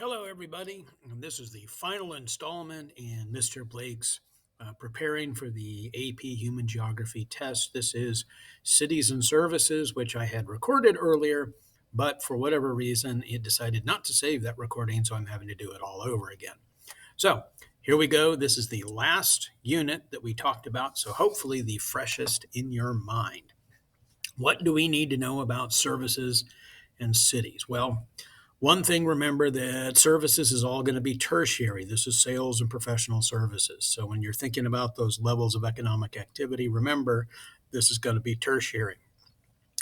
Hello, everybody. This is the final installment in Mr. Blake's preparing for the AP Human Geography test. This is Cities and Services, which I had recorded earlier, but for whatever reason, it decided not to save that recording, so I'm having to do it all over again. So here we go. This is the last unit that we talked about, so hopefully the freshest in your mind. What do we need to know about services and cities? Well, one thing, remember that services is all going to be tertiary. This is sales and professional services. So when you're thinking about those levels of economic activity, remember this is going to be tertiary.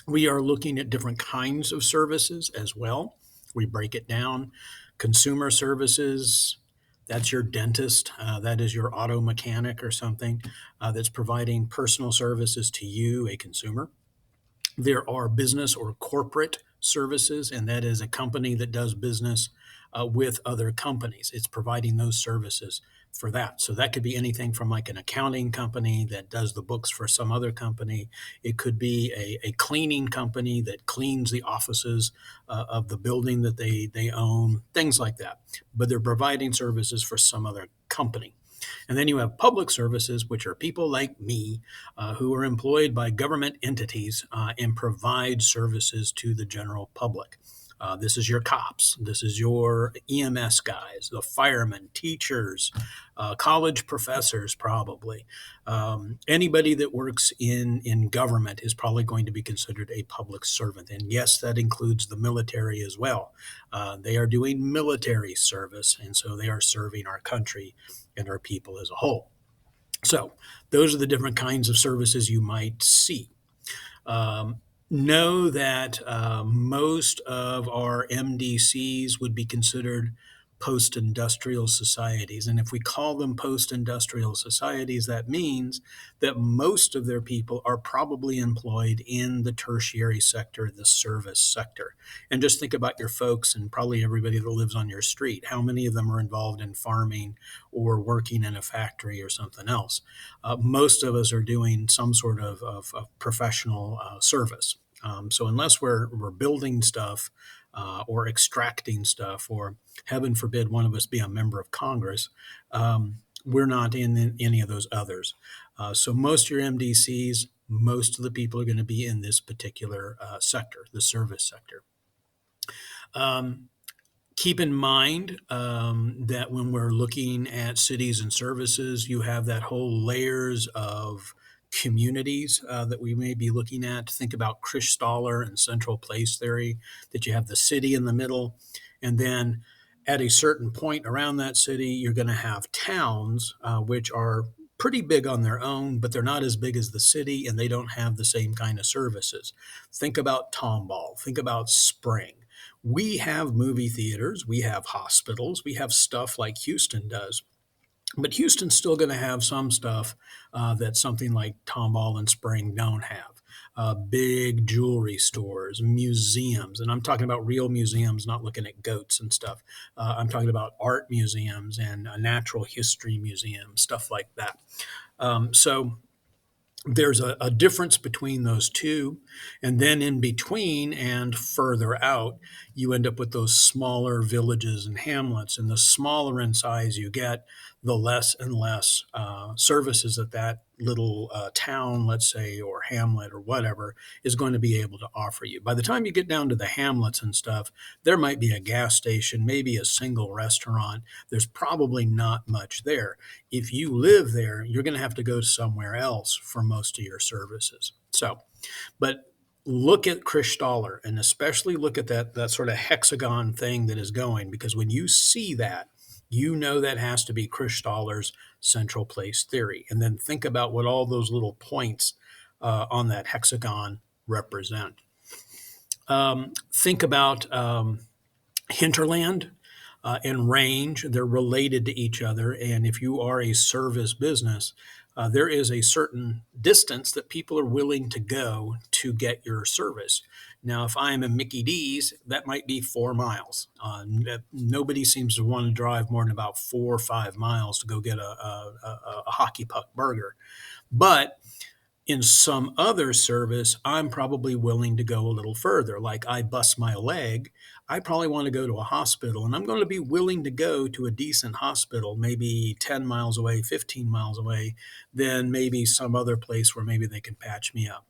We are looking at different kinds of services as well. We break it down. Consumer services, that's your dentist, that is your auto mechanic or something that's providing personal services to you, a consumer. There are business or corporate services, and that is a company that does business with other companies. It's providing those services for that. So that could be anything from like an accounting company that does the books for some other company. It could be a cleaning company that cleans the offices of the building that they own, things like that. But they're providing services for some other company. And then you have public services, which are people like me who are employed by government entities and provide services to the general public. This is your cops. This is your EMS guys, the firemen, teachers, college professors, probably. Anybody that works in government is probably going to be considered a public servant. And yes, that includes the military as well. They are doing military service, and so they are serving our country and our people as a whole. So those are the different kinds of services you might see. Know that most of our MDCs would be considered post-industrial societies. And if we call them post-industrial societies, that means that most of their people are probably employed in the tertiary sector, the service sector. And just think about your folks and probably everybody that lives on your street. How many of them are involved in farming or working in a factory or something else? Most of us are doing some sort of professional service. So unless we're building stuff or extracting stuff, or heaven forbid one of us be a member of Congress, we're not in any of those others. So most of your MDCs, most of the people are going to be in this particular sector, the service sector. Keep in mind that when we're looking at cities and services, you have that whole layers of communities that we may be looking at. Think about Christaller and central place theory, that you have the city in the middle, and then at a certain point around that city, you're going to have towns, which are pretty big on their own, but they're not as big as the city, and they don't have the same kind of services. Think about Tomball. Think about Spring. We have movie theaters, we have hospitals, we have stuff like Houston does. But Houston's still going to have some stuff that something like Tomball and Spring don't have. Big jewelry stores, museums, and I'm talking about real museums, not looking at goats and stuff. I'm talking about art museums and natural history museums, stuff like that. So there's a difference between those two. And then in between and further out, you end up with those smaller villages and hamlets. And the smaller in size you get, the less and less services that little town, let's say, or hamlet or whatever, is going to be able to offer you. By the time you get down to the hamlets and stuff, there might be a gas station, maybe a single restaurant. There's probably not much there. If you live there, you're going to have to go somewhere else for most of your services. So, but look at Christaller, and especially look at that sort of hexagon thing that is going, because when you see that, you know that has to be Christaller's central place theory. And then think about what all those little points on that hexagon represent. Think about hinterland and range. They're related to each other. And if you are a service business, there is a certain distance that people are willing to go to get your service. Now, if I'm a Mickey D's, that might be 4 miles. Nobody seems to want to drive more than about 4 or 5 miles to go get a hockey puck burger. But in some other service, I'm probably willing to go a little further. Like I bust my leg, I probably want to go to a hospital, and I'm going to be willing to go to a decent hospital, maybe 10 miles away, 15 miles away, than maybe some other place where maybe they can patch me up.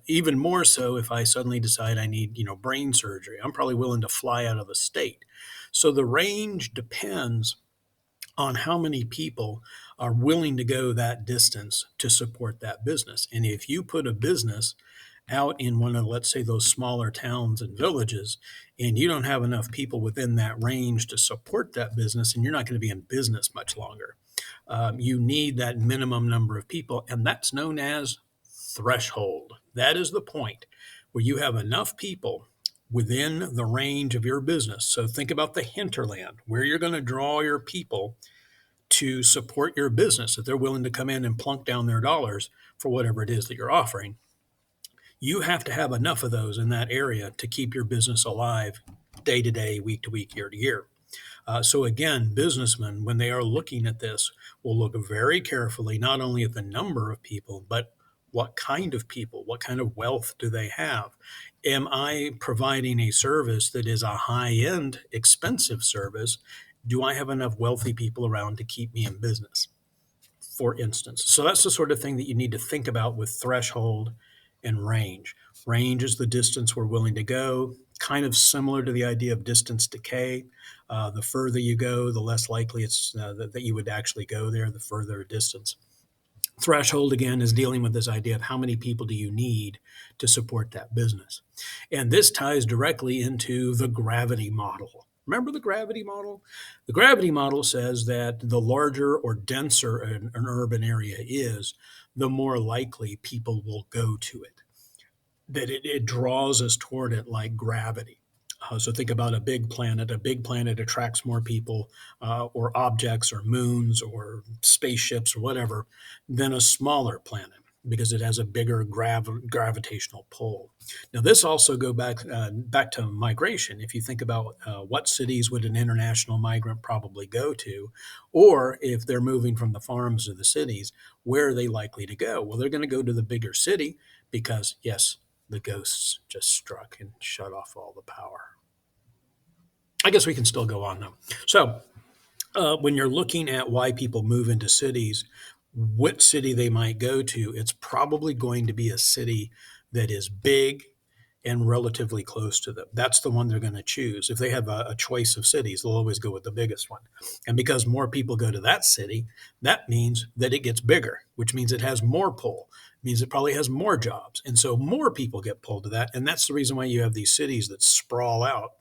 Even more so if I suddenly decide I need, brain surgery. I'm probably willing to fly out of the state. So the range depends on how many people are willing to go that distance to support that business. And if you put a business out in one of, let's say, those smaller towns and villages, and you don't have enough people within that range to support that business, and you're not going to be in business much longer. You need that minimum number of people, and that's known as threshold. That is the point where you have enough people within the range of your business. So think about the hinterland, where you're going to draw your people to support your business, that they're willing to come in and plunk down their dollars for whatever it is that you're offering. You have to have enough of those in that area to keep your business alive day to day, week to week, year to year. So again, businessmen, when they are looking at this, will look very carefully not only at the number of people, but what kind of people, what kind of wealth do they have? Am I providing a service that is a high-end, expensive service? Do I have enough wealthy people around to keep me in business, for instance? So that's the sort of thing that you need to think about with threshold and range. Range is the distance we're willing to go, kind of similar to the idea of distance decay. The further you go, the less likely it's that you would actually go there, the further distance. Threshold, again, is dealing with this idea of how many people do you need to support that business. And this ties directly into the gravity model. Remember the gravity model? The gravity model says that the larger or denser an urban area is, the more likely people will go to it, that it draws us toward it like gravity. So think about a big planet. A big planet attracts more people or objects or moons or spaceships or whatever than a smaller planet because it has a bigger gravitational pull. Now, this also go back to migration. If you think about what cities would an international migrant probably go to, or if they're moving from the farms to the cities, where are they likely to go? Well, they're going to go to the bigger city because, yes, the ghosts just struck and shut off all the power. I guess we can still go on though. So, when you're looking at why people move into cities, what city they might go to, it's probably going to be a city that is big and relatively close to them. That's the one they're going to choose. If they have a choice of cities, they'll always go with the biggest one. And because more people go to that city, that means that it gets bigger, which means it has more pull. It means it probably has more jobs. And so more people get pulled to that. And that's the reason why you have these cities that sprawl out,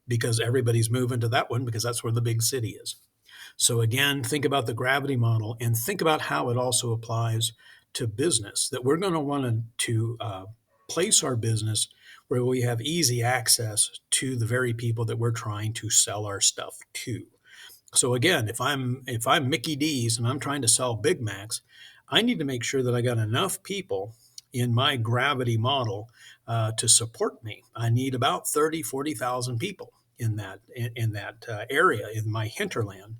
because everybody's moving to that one because that's where the big city is. So again, think about the gravity model and think about how it also applies to business, that we're going to want to place our business where we have easy access to the very people that we're trying to sell our stuff to. So again, if I'm Mickey D's and I'm trying to sell Big Macs, I need to make sure that I got enough people in my gravity model to support me. I need about 40,000 people in that area in my hinterland.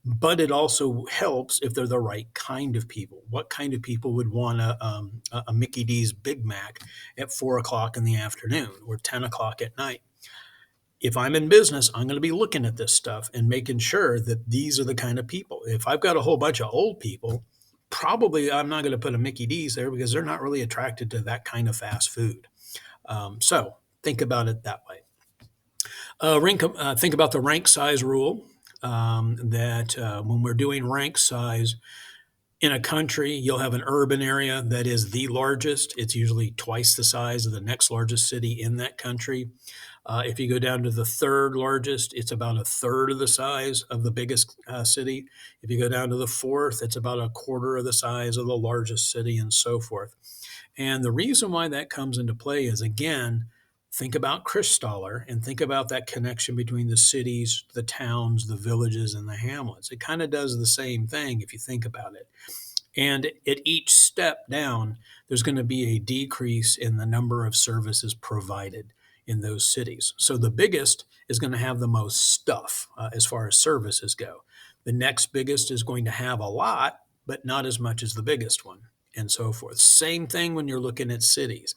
But it also helps if they're the right kind of people. What kind of people would want a Mickey D's Big Mac at 4 o'clock in the afternoon or 10 o'clock at night? If I'm in business, I'm going to be looking at this stuff and making sure that these are the kind of people. If I've got a whole bunch of old people, probably I'm not going to put a Mickey D's there because they're not really attracted to that kind of fast food. So think about it that way. Think about the rank size rule, that when we're doing rank size in a country, you'll have an urban area that is the largest. It's usually twice the size of the next largest city in that country. If you go down to the third largest, it's about a third of the size of the biggest city. If you go down to the fourth, it's about a quarter of the size of the largest city, and so forth. And the reason why that comes into play is, again, think about Christaller and think about that connection between the cities, the towns, the villages, and the hamlets. It kind of does the same thing if you think about it. And at each step down, there's going to be a decrease in the number of services provided in those cities. So the biggest is going to have the most stuff as far as services go. The next biggest is going to have a lot, but not as much as the biggest one, and so forth. Same thing when you're looking at cities.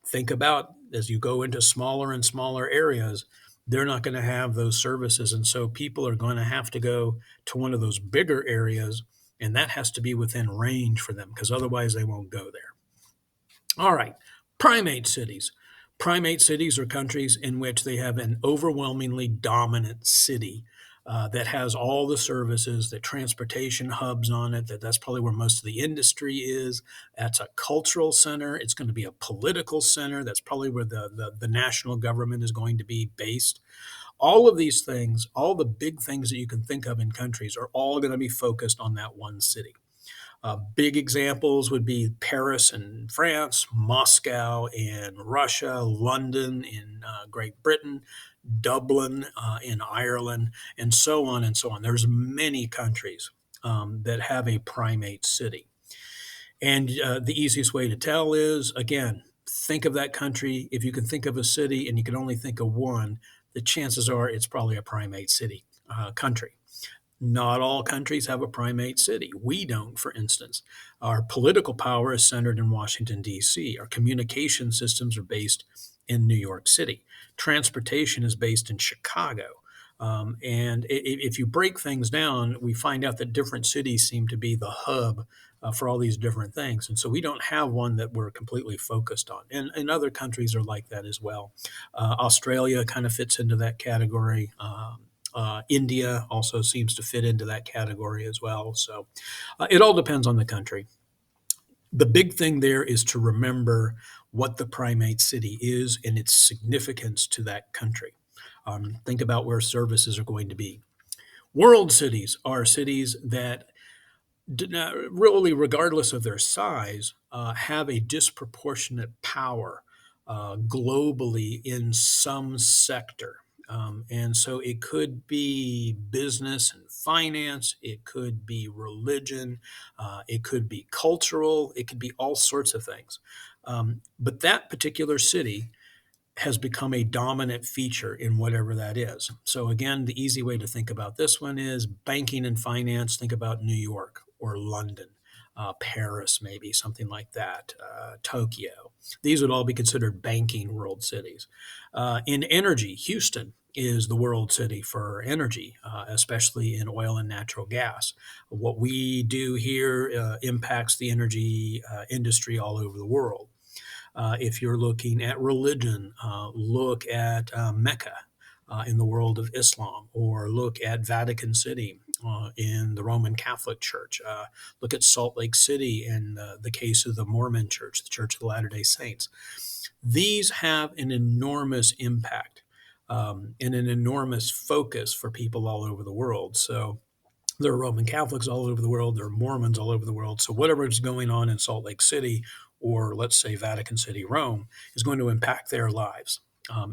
Think about, as you go into smaller and smaller areas, they're not going to have those services. And so people are going to have to go to one of those bigger areas, and that has to be within range for them because otherwise they won't go there. All right, primate cities. Primate cities are countries in which they have an overwhelmingly dominant city that has all the services, the transportation hubs on it, that's probably where most of the industry is. That's a cultural center. It's going to be a political center. That's probably where the national government is going to be based. All of these things, all the big things that you can think of in countries are all going to be focused on that one city. Big examples would be Paris in France, Moscow in Russia, London in Great Britain, Dublin in Ireland, and so on and so on. There's many countries that have a primate city. And the easiest way to tell is, again, think of that country. If you can think of a city and you can only think of one, the chances are it's probably a primate city country. Not all countries have a primate city. We don't, for instance. Our political power is centered in Washington, D.C. Our communication systems are based in New York City. Transportation is based in Chicago. And if you break things down, we find out that different cities seem to be the hub for all these different things. And so we don't have one that we're completely focused on. And other countries are like that as well. Australia kind of fits into that category. India also seems to fit into that category as well. So it all depends on the country. The big thing there is to remember what the primate city is and its significance to that country. Think about where services are going to be. World cities are cities that, really, regardless of their size, have a disproportionate power globally in some sector. And so it could be business and finance, it could be religion, it could be cultural, it could be all sorts of things. But that particular city has become a dominant feature in whatever that is. So, again, the easy way to think about this one is banking and finance. Think about New York or London, Paris, maybe something like that, Tokyo. These would all be considered banking world cities. In energy, Houston is the world city for energy, especially in oil and natural gas. What we do here impacts the energy industry all over the world. If you're looking at religion, look at Mecca in the world of Islam, or look at Vatican City in the Roman Catholic Church. Look at Salt Lake City in the case of the Mormon Church, the Church of the Latter-day Saints. These have an enormous impact and an enormous focus for people all over the world. So there are Roman Catholics all over the world. There are Mormons all over the world. So whatever is going on in Salt Lake City, or let's say Vatican City, Rome, is going to impact their lives.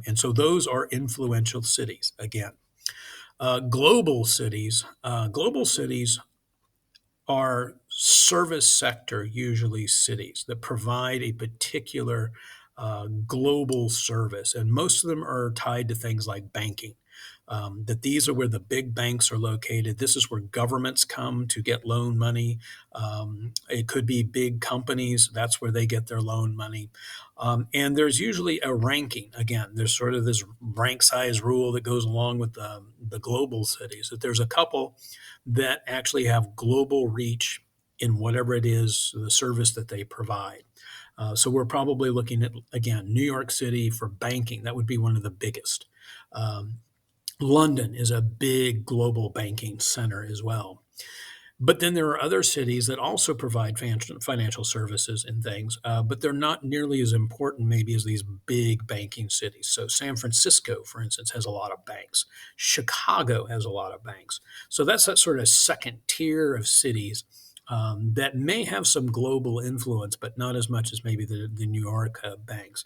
And so those are influential cities. Again, global cities are service sector, usually cities that provide a particular global service. And most of them are tied to things like banking. That these are where the big banks are located. This is where governments come to get loan money. It could be big companies. That's where they get their loan money. And there's usually a ranking. Again, there's sort of this rank size rule that goes along with the global cities, that there's a couple that actually have global reach in whatever it is, the service that they provide. So we're probably looking at, again, New York City for banking. That would be one of the biggest. London is a big global banking center as well. But then there are other cities that also provide financial services and things, but they're not nearly as important maybe as these big banking cities. So San Francisco, for instance, has a lot of banks. Chicago has a lot of banks. So that's that sort of second tier of cities that may have some global influence, but not as much as maybe the New York banks.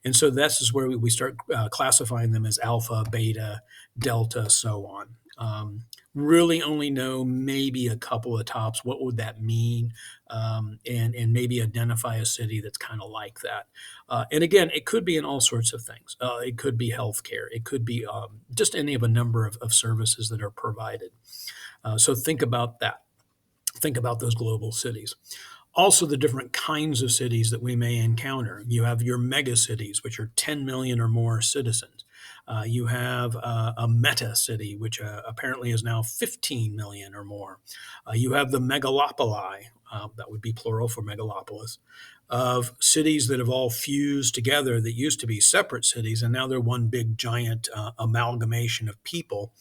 And so this is where we start classifying them as alpha, beta, delta, so on. Really only know maybe a couple of tops. What would that mean? And maybe identify a city that's kind of like that. And again, it could be in all sorts of things. It could be healthcare. It could be just any of a number of services that are provided. So think about that. Think about those global cities. Also, the different kinds of cities that we may encounter. You have your mega cities, which are 10 million or more citizens. You have a meta city, which apparently is now 15 million or more. You have the megalopoli, that would be plural for megalopolis, of cities that have all fused together that used to be separate cities, and now they're one big giant amalgamation of people.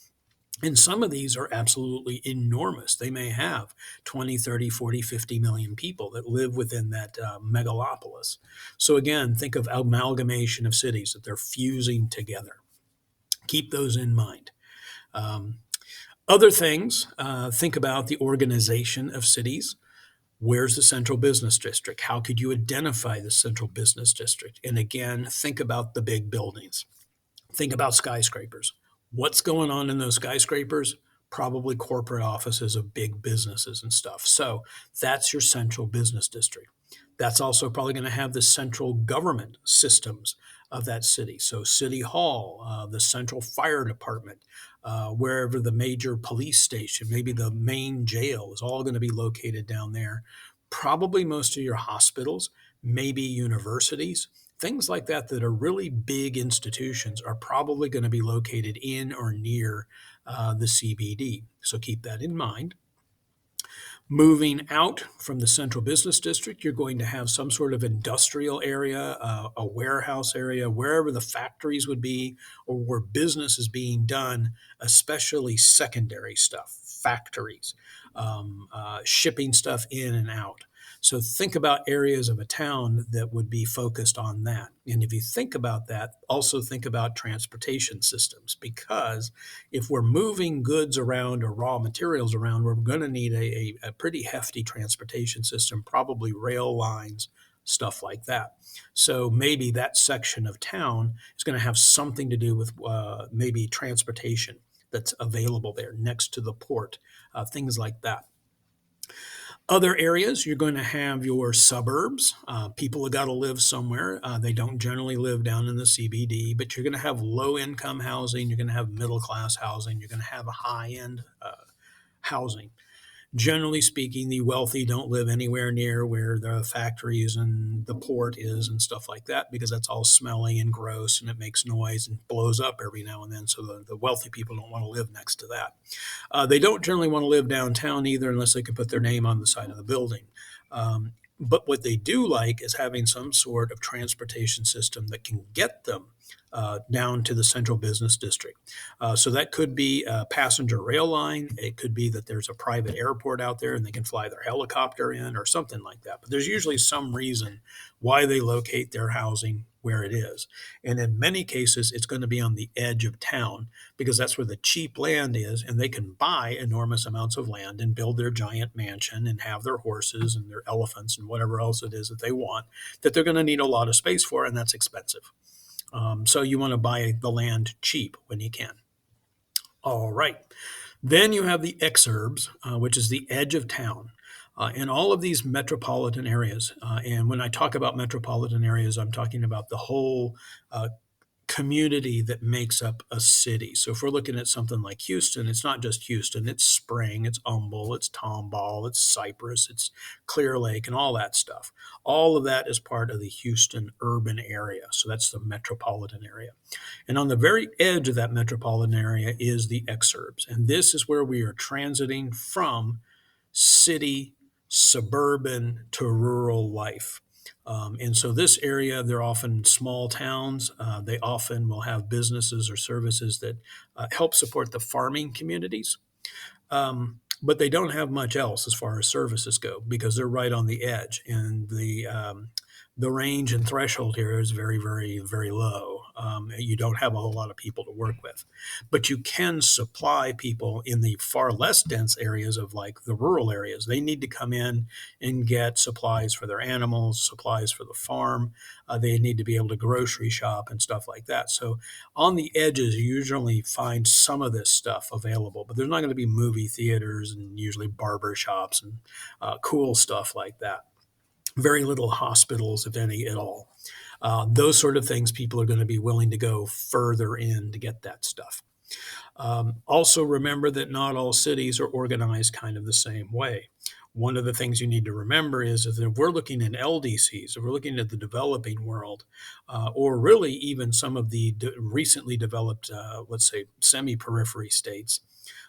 And some of these are absolutely enormous. They may have 20, 30, 40, 50 million people that live within that megalopolis. So again, think of amalgamation of cities that they're fusing together. Keep those in mind. Um, Other things, think about the organization of cities. Where's the central business district? How could you identify the central business district? And again, think about the big buildings. Think about skyscrapers. What's going on in those skyscrapers? Probably corporate offices of big businesses and stuff. So that's your central business district. That's also probably going to have the central government systems of that city. So, City Hall, the central fire department, wherever the major police station, maybe the main jail is all going to be located down there. Probably most of your hospitals, maybe universities, things like that that are really big institutions are probably going to be located in or near the CBD. So keep that in mind. Moving out from the central business district, you're going to have some sort of industrial area, a warehouse area, wherever the factories would be or where business is being done, especially secondary stuff, factories, shipping stuff in and out. So think about areas of a town that would be focused on that. And if you think about that, also think about transportation systems, because if we're moving goods around or raw materials around, we're going to need a pretty hefty transportation system, probably rail lines, stuff like that. So maybe that section of town is going to have something to do with maybe transportation that's available there next to the port, things like that. Other areas, you're going to have your suburbs. People have got to live somewhere. They don't generally live down in the CBD, but you're going to have low income housing. You're going to have middle class housing. You're going to have a high end housing. Generally speaking, the wealthy don't live anywhere near where the factories and the port is and stuff like that, because that's all smelly and gross and it makes noise and blows up every now and then. So the wealthy people don't want to live next to that. They don't generally want to live downtown either unless they can put their name on the side of the building. But what they do like is having some sort of transportation system that can get them down to the central business district. So that could be a passenger rail line. It could be that there's a private airport out there and they can fly their helicopter in or something like that. But there's usually some reason why they locate their housing where it is. And in many cases, it's going to be on the edge of town because that's where the cheap land is, and they can buy enormous amounts of land and build their giant mansion and have their horses and their elephants and whatever else it is that they want that they're going to need a lot of space for, and that's expensive. So you want to buy the land cheap when you can. All right. Then you have the exurbs, which is the edge of town. In all of these metropolitan areas, and when I talk about metropolitan areas, I'm talking about the whole community that makes up a city. So if we're looking at something like Houston, it's not just Houston, it's Spring, it's Humble, it's Tomball, it's Cypress, it's Clear Lake, and all that stuff. All of that is part of the Houston urban area. So that's the metropolitan area. And on the very edge of that metropolitan area is the exurbs. And this is where we are transiting from city, suburban to rural life. And so this area, they're often small towns. They often will have businesses or services that help support the farming communities. But they don't have much else as far as services go because they're right on the edge. And the range and threshold here is very, very, very low. You don't have a whole lot of people to work with, but you can supply people in the far less dense areas of like the rural areas. They need to come in and get supplies for their animals, supplies for the farm. They need to be able to grocery shop and stuff like that. So on the edges, you usually find some of this stuff available, but there's not going to be movie theaters and usually barber shops and cool stuff like that. Very little hospitals, if any at all. Those sort of things, people are going to be willing to go further in to get that stuff. Also, remember that not all cities are organized kind of the same way. One of the things you need to remember is that if we're looking in LDCs, if we're looking at the developing world, or really even some of the recently developed, let's say, semi-periphery states,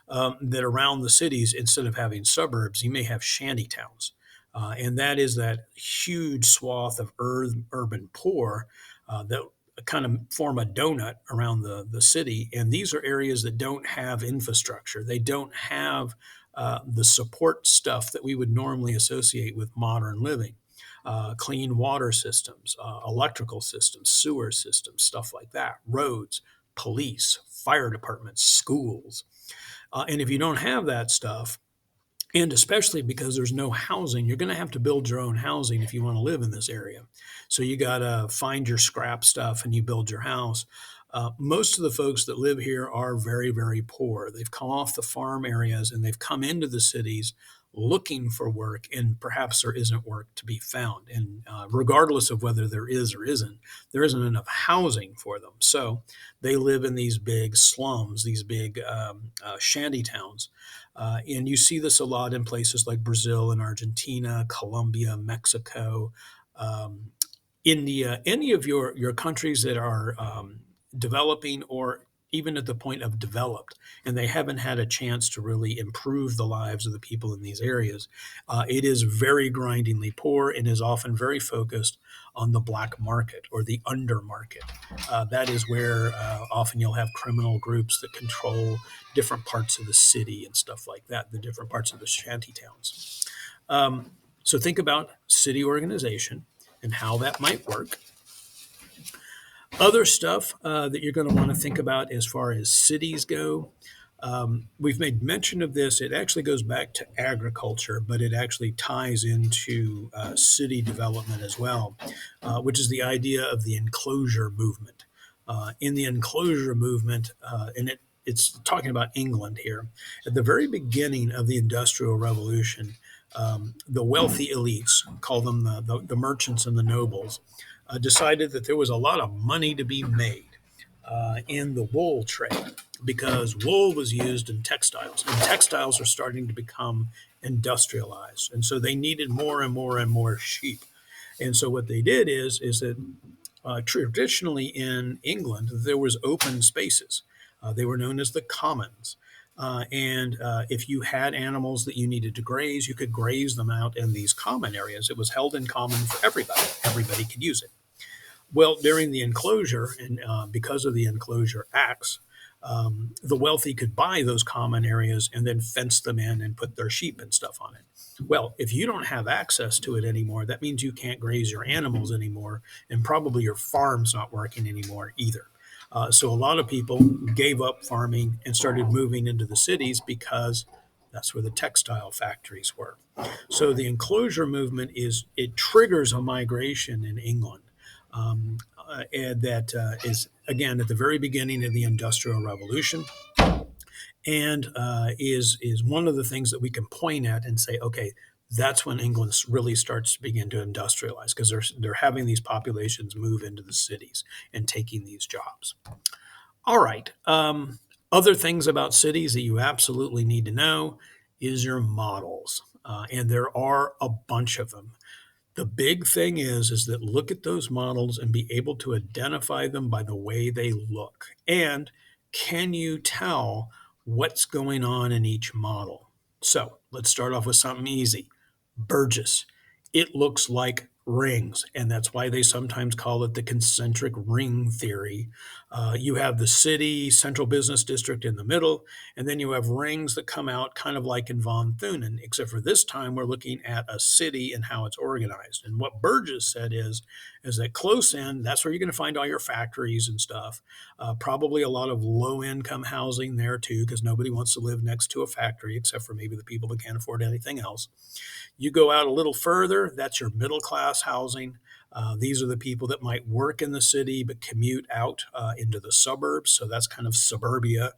that around the cities, instead of having suburbs, you may have shanty towns. And that is that huge swath of urban poor that kind of form a donut around the city. And these are areas that don't have infrastructure. They don't have the support stuff that we would normally associate with modern living. Clean water systems, electrical systems, sewer systems, stuff like that, roads, police, fire departments, schools. And if you don't have that stuff, and especially because there's no housing, you're going to have to build your own housing if you want to live in this area. So you got to find your scrap stuff and you build your house. Most of the folks that live here are very, very poor. They've come off the farm areas and they've come into the cities looking for work, and perhaps there isn't work to be found. And regardless of whether there is or isn't, there isn't enough housing for them. So they live in these big slums, these big shanty towns. And you see this a lot in places like Brazil and Argentina, Colombia, Mexico, um, India, any of your countries that are developing or even at the point of developed, and they haven't had a chance to really improve the lives of the people in these areas. It is very grindingly poor and is often very focused on the black market or the under market. That is where often you'll have criminal groups that control different parts of the city and stuff like that, the different parts of the shanty towns. So think about city organization and how that might work. Other stuff that you're going to want to think about as far as cities go. We've made mention of this. It actually goes back to agriculture, but it actually ties into city development as well, which is the idea of the enclosure movement. In the enclosure movement, it's talking about England here. At the very beginning of the Industrial Revolution, the wealthy elites, call them the merchants and the nobles, decided that there was a lot of money to be made in the wool trade because wool was used in textiles, and textiles are starting to become industrialized, and so they needed more and more and more sheep. And so what they did is that traditionally in England there was open spaces. They were known as the commons. And if you had animals that you needed to graze, you could graze them out in these common areas. It was held in common for everybody. Everybody could use it. Well, during the enclosure, and because of the enclosure acts, the wealthy could buy those common areas and then fence them in and put their sheep and stuff on it. Well, if you don't have access to it anymore, that means you can't graze your animals anymore, and probably your farm's not working anymore either. So a lot of people gave up farming and started moving into the cities because that's where the textile factories were. So the enclosure movement it triggers a migration in England. And that is again at the very beginning of the Industrial Revolution, and is one of the things that we can point at and say, okay, that's when England really starts to begin to industrialize because they're having these populations move into the cities and taking these jobs. All right. Other things about cities that you absolutely need to know is your models, and there are a bunch of them. The big thing is that look at those models and be able to identify them by the way they look. And can you tell what's going on in each model? So let's start off with something easy. Burgess. It looks like rings, and that's why they sometimes call it the concentric ring theory. You have the city, central business district in the middle, and then you have rings that come out kind of like in Von Thunen, except for this time we're looking at a city and how it's organized. And what Burgess said is that close in, that's where you're going to find all your factories and stuff. Probably a lot of low income housing there too, because nobody wants to live next to a factory except for maybe the people that can't afford anything else. You go out a little further, that's your middle class housing. These are the people that might work in the city but commute out into the suburbs. So that's kind of suburbia.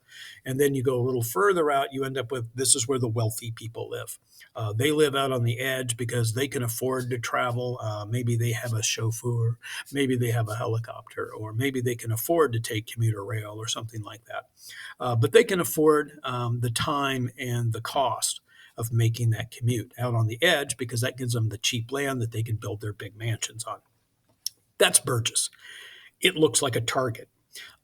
And then you go a little further out, you end up with this is where the wealthy people live. They live out on the edge because they can afford to travel. Maybe they have a chauffeur, maybe they have a helicopter, or maybe they can afford to take commuter rail or something like that. But they can afford the time and the cost. of making that commute out on the edge because that gives them the cheap land that they can build their big mansions on. That's Burgess. It looks like a target.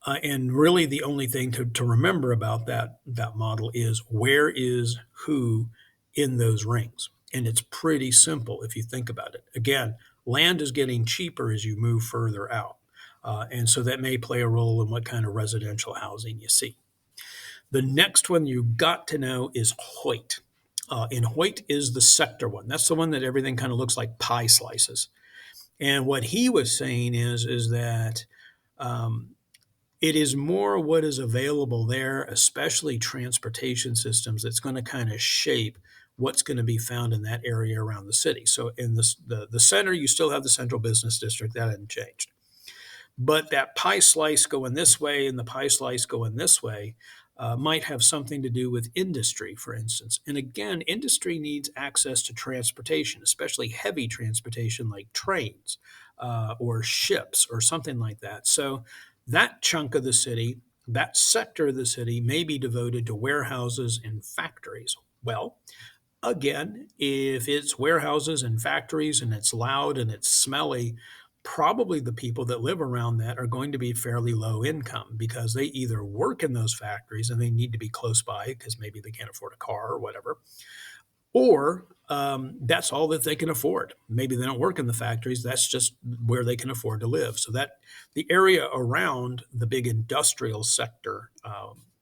And really, the only thing to remember about that model is where is who in those rings. And it's pretty simple if you think about it. Again, land is getting cheaper as you move further out. And so that may play a role in what kind of residential housing you see. The next one you've got to know is Hoyt. And Hoyt is the sector one. That's the one that everything kind of looks like pie slices. And what he was saying is that it is more what is available there, especially transportation systems, that's going to kind of shape what's going to be found in that area around the city. So in the center, you still have the central business district. That hasn't changed. But that pie slice going this way and the pie slice going this way might have something to do with industry, for instance. And again, industry needs access to transportation, especially heavy transportation like trains or ships or something like that. So that chunk of the city, that sector of the city may be devoted to warehouses and factories. Well, again, if it's warehouses and factories and it's loud and it's smelly, probably the people that live around that are going to be fairly low income because they either work in those factories and they need to be close by because maybe they can't afford a car or whatever, or that's all that they can afford. Maybe they don't work in the factories. That's just where they can afford to live. So that the area around the big industrial sector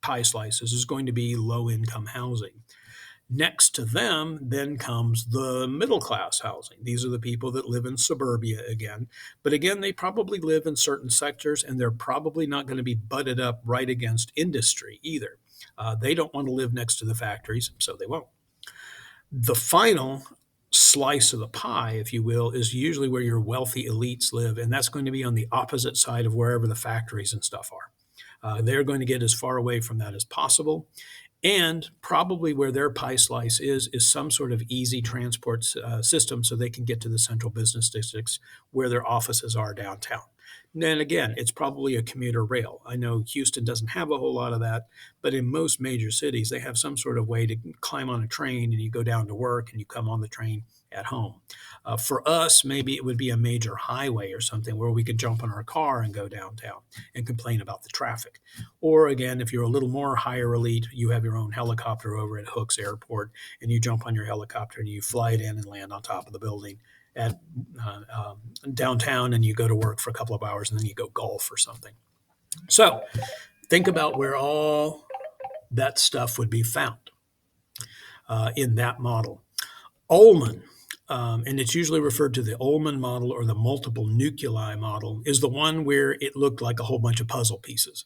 pie slices is going to be low income housing. Next to them then comes the middle class housing. These are the people that live in suburbia again. But again, they probably live in certain sectors and they're probably not going to be butted up right against industry either. They don't want to live next to the factories, so they won't. The final slice of the pie, if you will, is usually where your wealthy elites live, and that's going to be on the opposite side of wherever the factories and stuff are. They're going to get as far away from that as possible. And probably where their pie slice is some sort of easy transport system so they can get to the central business districts where their offices are downtown. And then again, it's probably a commuter rail. I know Houston doesn't have a whole lot of that, but in most major cities, they have some sort of way to climb on a train and you go down to work and you come on the train at home. For us, maybe it would be a major highway or something where we could jump in our car and go downtown and complain about the traffic. Or again, if you're a little more higher elite, you have your own helicopter over at Hooks Airport and you jump on your helicopter and you fly it in and land on top of the building at downtown and you go to work for a couple of hours and then you go golf or something. So think about where all that stuff would be found in that model. Ullman, and it's usually referred to the Ullman model or the multiple nuclei model, is the one where it looked like a whole bunch of puzzle pieces.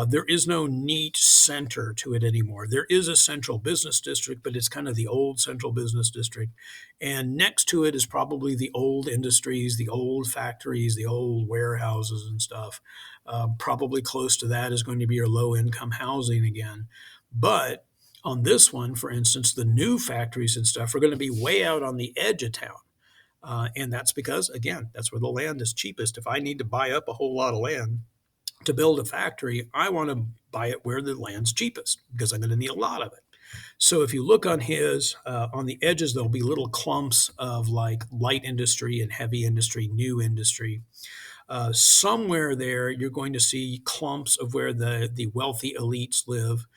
There is no neat center to it anymore. There is a central business district, but it's kind of the old central business district. And next to it is probably the old industries, the old factories, the old warehouses and stuff. Probably close to that is going to be your low income housing again. But on this one, for instance, the new factories and stuff are going to be way out on the edge of town. And that's because, again, that's where the land is cheapest. If I need to buy up a whole lot of land to build a factory, I want to buy it where the land's cheapest because I'm going to need a lot of it. So if you look on his, on the edges, there'll be little clumps of like light industry and heavy industry, new industry. Somewhere there, you're going to see clumps of where the wealthy elites live.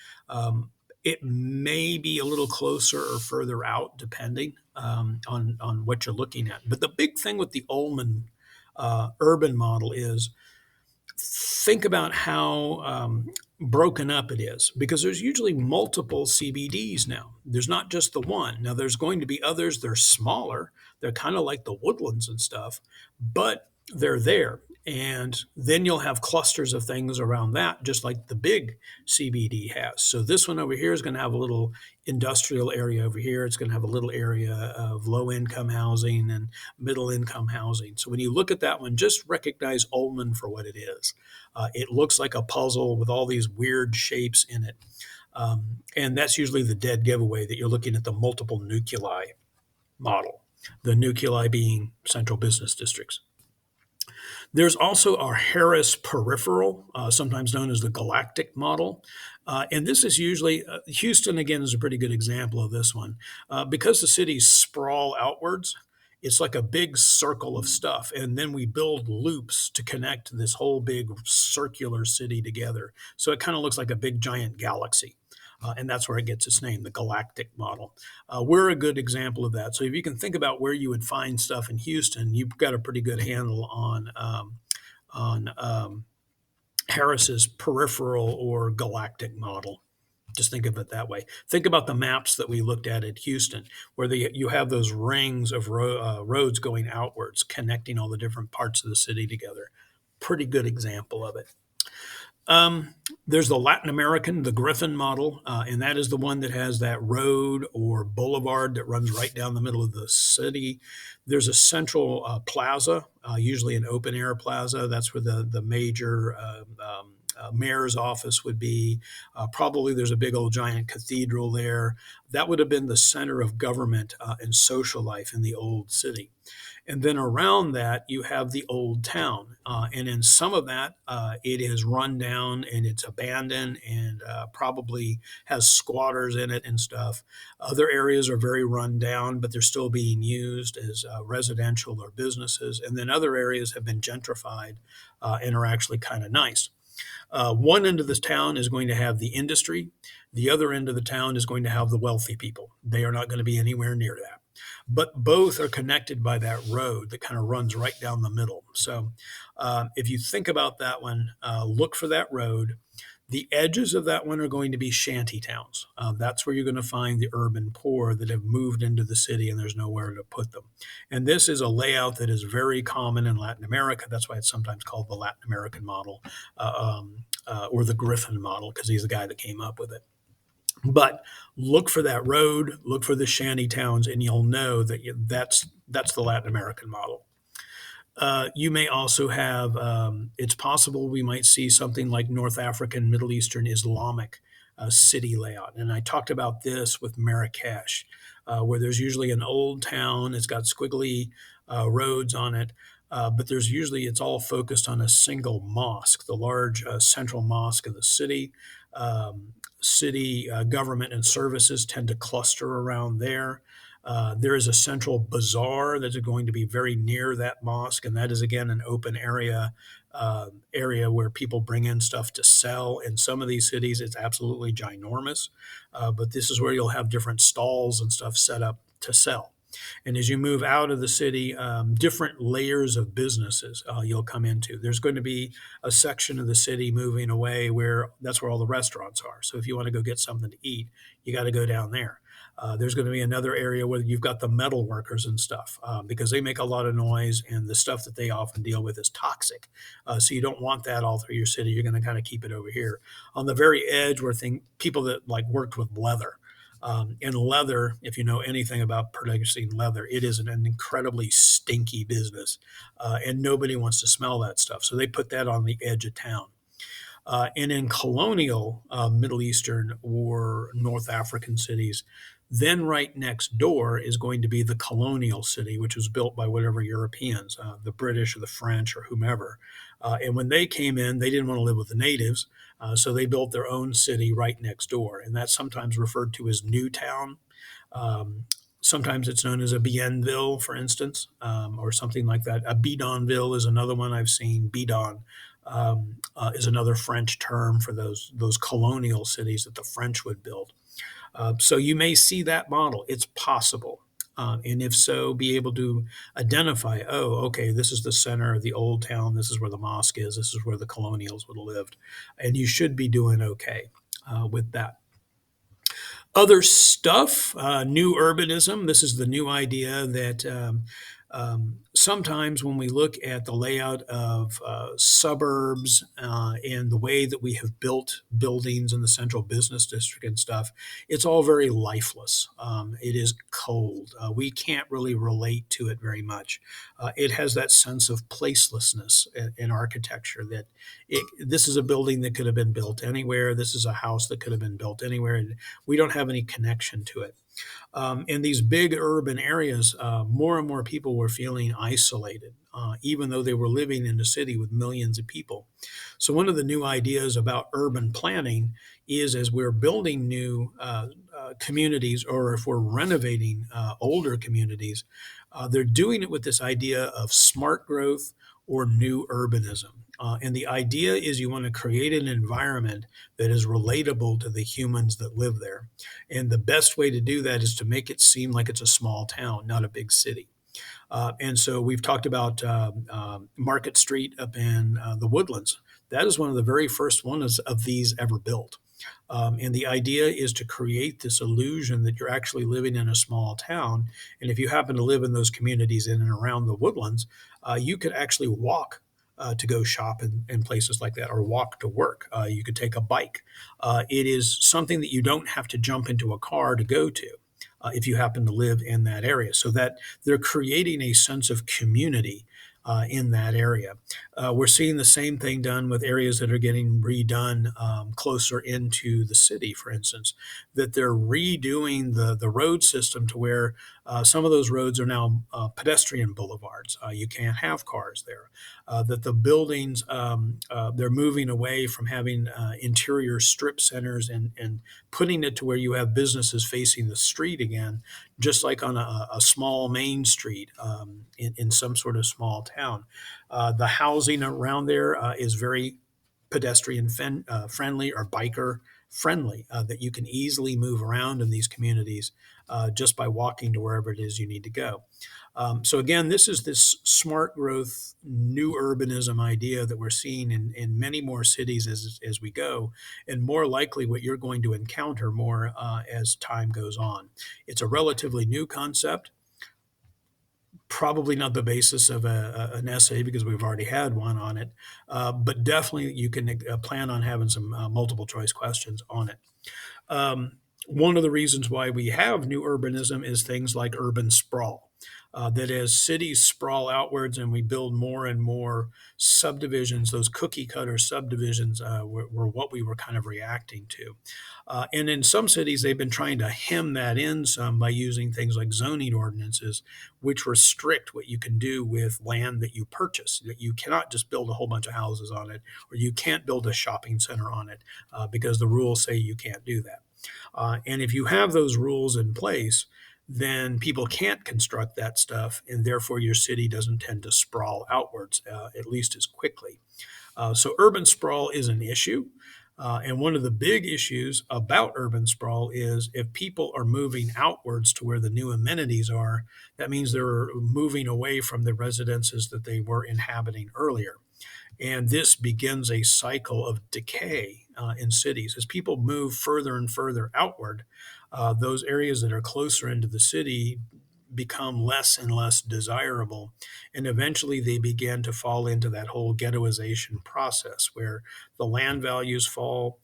It may be a little closer or further out, depending on what you're looking at. But the big thing with the Ullman urban model is think about how broken up it is, because there's usually multiple CBDs now. There's not just the one. Now, there's going to be others. They're smaller. They're kind of like the Woodlands and stuff, but they're there. And then you'll have clusters of things around that, just like the big CBD has. So this one over here is going to have a little industrial area over here. It's going to have a little area of low-income housing and middle-income housing. So when you look at that one, just recognize Ullman for what it is. It looks like a puzzle with all these weird shapes in it. And that's usually the dead giveaway that you're looking at the multiple nuclei model, the nuclei being central business districts. There's also our Harris peripheral, sometimes known as the galactic model. And this is usually Houston, again, is a pretty good example of this one. Because the cities sprawl outwards, it's like a big circle of stuff. And then we build loops to connect this whole big circular city together. So it kind of looks like a big giant galaxy. And that's where it gets its name, the galactic model. We're a good example of that. So if you can think about where you would find stuff in Houston, you've got a pretty good handle on Harris's peripheral or galactic model. Just think of it that way. Think about the maps that we looked at Houston, where you have those rings of roads going outwards, connecting all the different parts of the city together. Pretty good example of it. There's the Latin American, the Griffin model, and that is the one that has that road or boulevard that runs right down the middle of the city. There's a central plaza, usually an open air plaza. That's where the major mayor's office would be. Probably there's a big old giant cathedral there. That would have been the center of government and social life in the old city. And then around that, you have the old town. And in some of that, it is run down and it's abandoned and probably has squatters in it and stuff. Other areas are very run down, but they're still being used as residential or businesses. And then other areas have been gentrified and are actually kind of nice. One end of this town is going to have the industry. The other end of the town is going to have the wealthy people. They are not going to be anywhere near that. But both are connected by that road that kind of runs right down the middle. So if you think about that one, look for that road. The edges of that one are going to be shanty towns. That's where you're going to find the urban poor that have moved into the city and there's nowhere to put them. And this is a layout that is very common in Latin America. That's why it's sometimes called the Latin American model or the Griffin model, because he's the guy that came up with it. But look for that road, look for the shanty towns, and you'll know that that's the Latin American model. You may also have, it's possible we might see something like North African, Middle Eastern, Islamic city layout. And I talked about this with Marrakesh, where there's usually an old town, it's got squiggly roads on it. But it's all focused on a single mosque, the large central mosque of the city. City government and services tend to cluster around there. There is a central bazaar that is going to be very near that mosque, and that is again an open area where people bring in stuff to sell. In some of these cities, it's absolutely ginormous, but this is where you'll have different stalls and stuff set up to sell. And as you move out of the city, different layers of businesses you'll come into. There's going to be a section of the city moving away where that's where all the restaurants are. So if you want to go get something to eat, you got to go down there. There's going to be another area where you've got the metal workers and stuff because they make a lot of noise and the stuff that they often deal with is toxic. So you don't want that all through your city. You're going to kind of keep it over here. On the very edge where people that like worked with leather, and leather, if you know anything about producing leather, it is an incredibly stinky business, and nobody wants to smell that stuff. So they put that on the edge of town. And in colonial Middle Eastern or North African cities, then right next door is going to be the colonial city, which was built by whatever Europeans, the British or the French or whomever. And when they came in, they didn't want to live with the natives, so they built their own city right next door. And that's sometimes referred to as Newtown. Sometimes it's known as a Bienville, for instance, or something like that. A Bidonville is another one I've seen. Bidon is another French term for those colonial cities that the French would build. So you may see that model. It's possible. And if so, be able to identify, oh, okay, this is the center of the old town. This is where the mosque is. This is where the colonials would have lived. And you should be doing okay with that. Other stuff, new urbanism. This is the new idea that sometimes when we look at the layout of suburbs and the way that we have built buildings in the central business district and stuff, it's all very lifeless. It is cold. We can't really relate to it very much. It has that sense of placelessness in architecture that this is a building that could have been built anywhere. This is a house that could have been built anywhere. And we don't have any connection to it. In these big urban areas, more and more people were feeling isolated, even though they were living in a city with millions of people. So, one of the new ideas about urban planning is as we're building new communities, or if we're renovating older communities, they're doing it with this idea of smart growth or new urbanism. And the idea is you want to create an environment that is relatable to the humans that live there. And the best way to do that is to make it seem like it's a small town, not a big city. And so we've talked about Market Street up in the Woodlands. That is one of the very first ones of these ever built. And the idea is to create this illusion that you're actually living in a small town. And if you happen to live in those communities in and around the Woodlands, you could actually walk to go shop in places like that, or walk to work. You could take a bike. It is something that you don't have to jump into a car to go to. If you happen to live in that area, so that they're creating a sense of community in that area. We're seeing the same thing done with areas that are getting redone closer into the city, for instance, that they're redoing the road system to where some of those roads are now pedestrian boulevards. You can't have cars there. That the buildings, they're moving away from having interior strip centers and putting it to where you have businesses facing the street again, just like on a small main street in some sort of small town. The housing around there is very pedestrian friendly, or biker friendly, that you can easily move around in these communities just by walking to wherever it is you need to go. So again, this is this smart growth, new urbanism idea that we're seeing in many more cities as we go, and more likely what you're going to encounter more as time goes on. It's a relatively new concept, probably not the basis of an essay because we've already had one on it, but definitely you can plan on having some multiple choice questions on it. One of the reasons why we have new urbanism is things like urban sprawl. That as cities sprawl outwards and we build more and more subdivisions, those cookie cutter subdivisions were what we were kind of reacting to. And in some cities, they've been trying to hem that in some by using things like zoning ordinances, which restrict what you can do with land that you purchase. That you cannot just build a whole bunch of houses on it, or you can't build a shopping center on it because the rules say you can't do that. And if you have those rules in place, then people can't construct that stuff, and therefore your city doesn't tend to sprawl outwards, at least as quickly. So urban sprawl is an issue. And one of the big issues about urban sprawl is if people are moving outwards to where the new amenities are, that means they're moving away from the residences that they were inhabiting earlier. And this begins a cycle of decay in cities. As people move further and further outward, those areas that are closer into the city become less and less desirable. And eventually they begin to fall into that whole ghettoization process where the land values fall,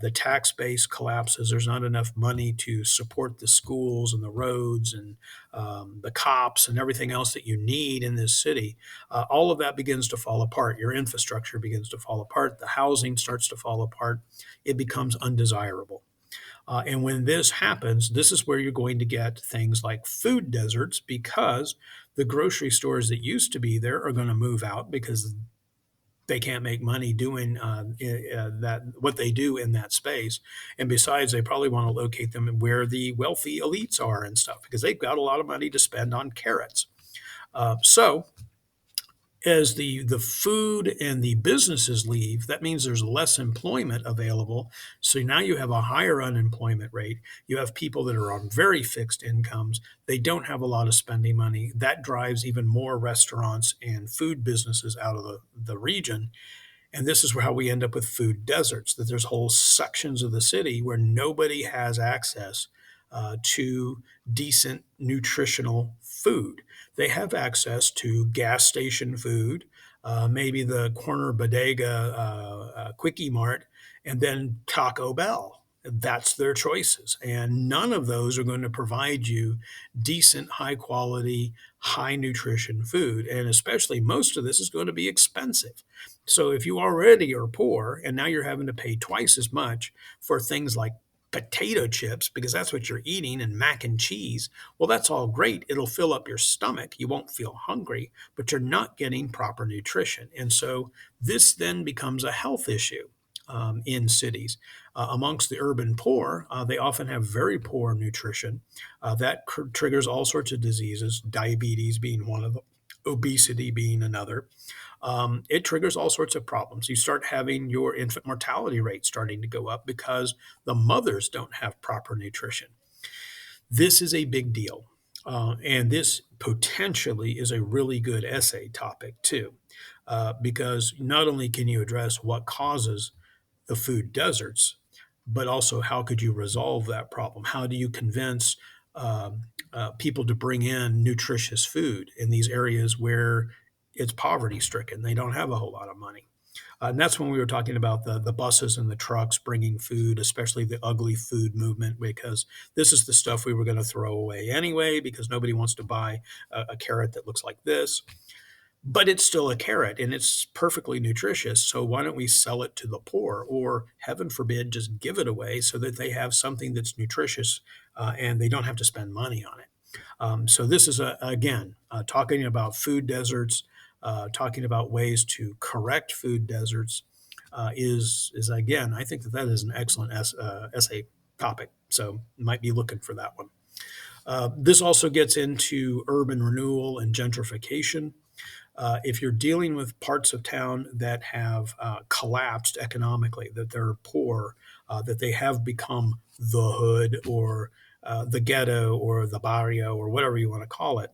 the tax base collapses. There's not enough money to support the schools and the roads and the cops and everything else that you need in this city. All of that begins to fall apart. Your infrastructure begins to fall apart. The housing starts to fall apart. It becomes undesirable. And when this happens, this is where you're going to get things like food deserts because the grocery stores that used to be there are going to move out because they can't make money doing that what they do in that space. And besides, they probably want to locate them where the wealthy elites are and stuff because they've got a lot of money to spend on carrots. So as the food and the businesses leave, that means there's less employment available. So now you have a higher unemployment rate. You have people that are on very fixed incomes. They don't have a lot of spending money. That drives even more restaurants and food businesses out of the region. And this is how we end up with food deserts, that there's whole sections of the city where nobody has access to decent nutritional food. They have access to gas station food, maybe the corner bodega quickie mart, and then Taco Bell. That's their choices. And none of those are going to provide you decent, high quality, high nutrition food. And especially most of this is going to be expensive. So if you already are poor and now you're having to pay twice as much for things like potato chips because that's what you're eating and mac and cheese, well, that's all great. It'll fill up your stomach. You won't feel hungry, but you're not getting proper nutrition. And so this then becomes a health issue in cities. Amongst the urban poor, they often have very poor nutrition. That triggers all sorts of diseases, diabetes being one of them, obesity being another. It triggers all sorts of problems. You start having your infant mortality rate starting to go up because the mothers don't have proper nutrition. This is a big deal. And this potentially is a really good essay topic, too, because not only can you address what causes the food deserts, but also how could you resolve that problem? How do you convince people to bring in nutritious food in these areas where it's poverty stricken? They don't have a whole lot of money. And that's when we were talking about the buses and the trucks bringing food, especially the ugly food movement, because this is the stuff we were going to throw away anyway, because nobody wants to buy a carrot that looks like this. But it's still a carrot and it's perfectly nutritious. So why don't we sell it to the poor or, heaven forbid, just give it away so that they have something that's nutritious and they don't have to spend money on it? So this is, again, talking about food deserts, talking about ways to correct food deserts is again, I think that is an excellent essay topic. So might be looking for that one. This also gets into urban renewal and gentrification. If you're dealing with parts of town that have collapsed economically, that they're poor, that they have become the hood or the ghetto or the barrio or whatever you want to call it,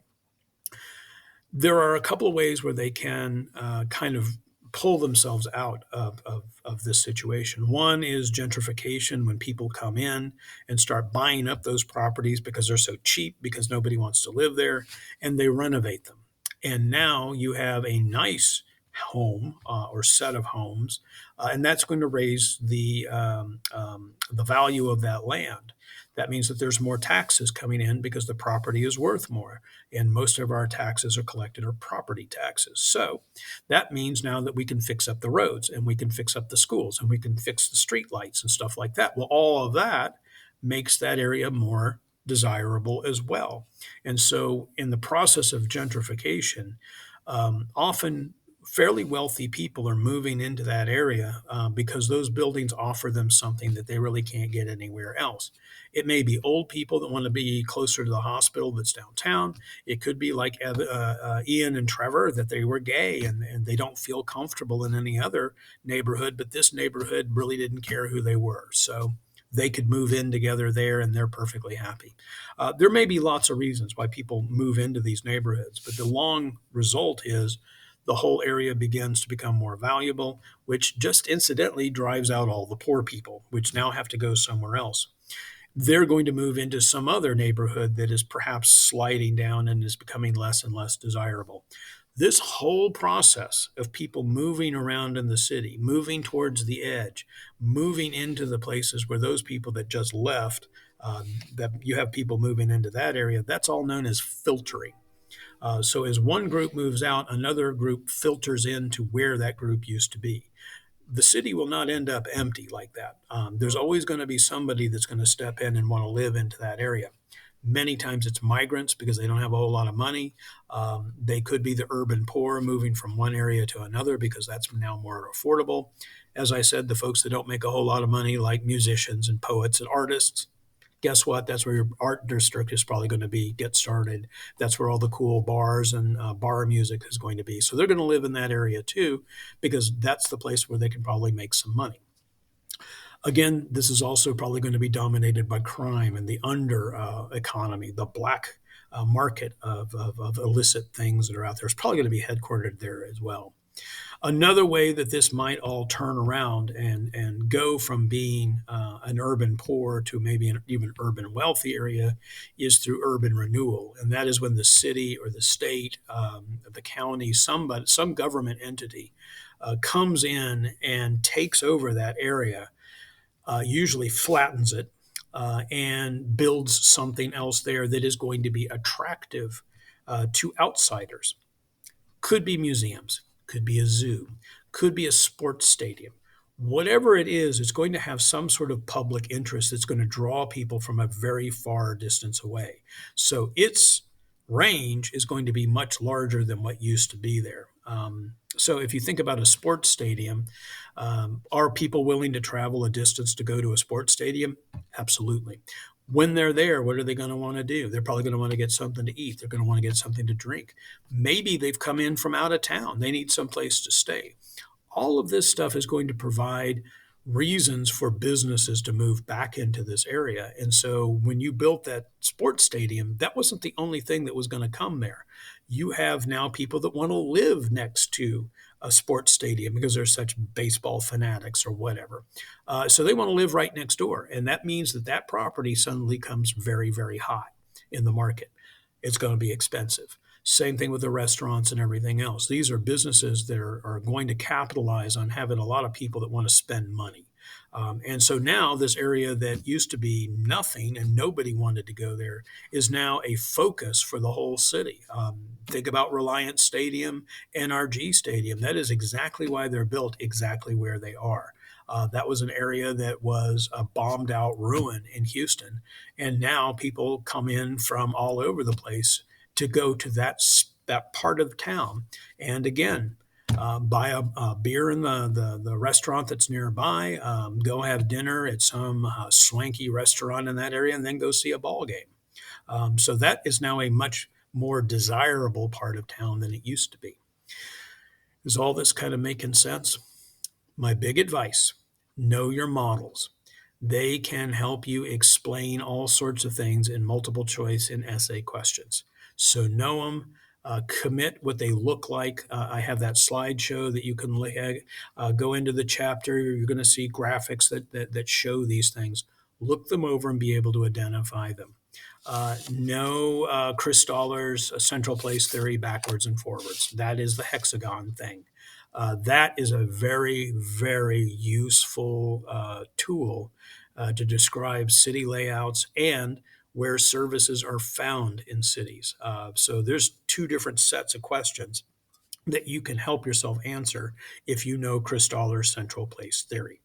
there are a couple of ways where they can kind of pull themselves out of this situation. One is gentrification, when people come in and start buying up those properties because they're so cheap, because nobody wants to live there, and they renovate them. And now you have a nice home or set of homes, and that's going to raise the value of that land. That means that there's more taxes coming in because the property is worth more. And most of our taxes are collected are property taxes. So that means now that we can fix up the roads and we can fix up the schools and we can fix the street lights and stuff like that. Well, all of that makes that area more desirable as well. And so in the process of gentrification, often fairly wealthy people are moving into that area because those buildings offer them something that they really can't get anywhere else. It may be old people that want to be closer to the hospital that's downtown. It could be like Ian and Trevor, that they were gay and they don't feel comfortable in any other neighborhood, but this neighborhood really didn't care who they were. So they could move in together there and they're perfectly happy. There may be lots of reasons why people move into these neighborhoods, but the long result is the whole area begins to become more valuable, which just incidentally drives out all the poor people, which now have to go somewhere else. They're going to move into some other neighborhood that is perhaps sliding down and is becoming less and less desirable. This whole process of people moving around in the city, moving towards the edge, moving into the places where those people that just left, that you have people moving into that area, that's all known as filtering. So as one group moves out, another group filters into where that group used to be. The city will not end up empty like that. There's always going to be somebody that's going to step in and want to live into that area. Many times it's migrants because they don't have a whole lot of money. They could be the urban poor moving from one area to another because that's now more affordable. As I said, the folks that don't make a whole lot of money, like musicians and poets and artists, guess what? That's where your art district is probably going to be, get started. That's where all the cool bars and bar music is going to be. So they're going to live in that area too, because that's the place where they can probably make some money. Again, this is also probably going to be dominated by crime and the under economy, the black market of illicit things that are out there. It's probably going to be headquartered there as well. Another way that this might all turn around and go from being an urban poor to maybe an even urban wealthy area is through urban renewal. And that is when the city or the state, the county, some government entity comes in and takes over that area, usually flattens it, and builds something else there that is going to be attractive to outsiders. Could be museums, could be a zoo, could be a sports stadium, Whatever it is, it's going to have some sort of public interest that's going to draw people from a very far distance away. So its range is going to be much larger than what used to be there. So if you think about a sports stadium, are people willing to travel a distance to go to a sports stadium? Absolutely. When they're there, what are they going to want to do? They're probably going to want to get something to eat. They're going to want to get something to drink. Maybe they've come in from out of town. They need some place to stay. All of this stuff is going to provide reasons for businesses to move back into this area. And so when you built that sports stadium, that wasn't the only thing that was going to come there. You have now people that want to live next to a sports stadium because they're such baseball fanatics or whatever. So they want to live right next door. And that means that that property suddenly comes very, very high in the market. It's going to be expensive. Same thing with the restaurants and everything else. These are businesses that are going to capitalize on having a lot of people that want to spend money. And so now this area that used to be nothing and nobody wanted to go there is now a focus for the whole city. Think about Reliance Stadium, NRG Stadium. That is exactly why they're built exactly where they are. That was an area that was a bombed out ruin in Houston. And now people come in from all over the place to go to that part of town. And again, buy a beer in the restaurant that's nearby, go have dinner at some swanky restaurant in that area, and then go see a ball game. So that is now a much more desirable part of town than it used to be. Is all this kind of making sense? My big advice: know your models. They can help you explain all sorts of things in multiple choice and essay questions. So know them, commit what they look like. I have that slideshow that you can look at. Go into the chapter. You're going to see graphics that show these things. Look them over and be able to identify them. Know Chris Stoller's central place theory backwards and forwards. That is the hexagon thing. That is a very, very useful tool to describe city layouts and where services are found in cities. So there's two different sets of questions that you can help yourself answer if you know Chris Stoller's central place theory.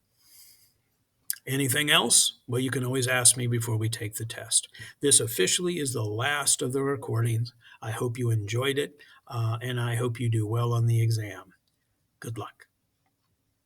Anything else? Well, you can always ask me before we take the test. This officially is the last of the recordings. I hope you enjoyed it, and I hope you do well on the exam. Good luck.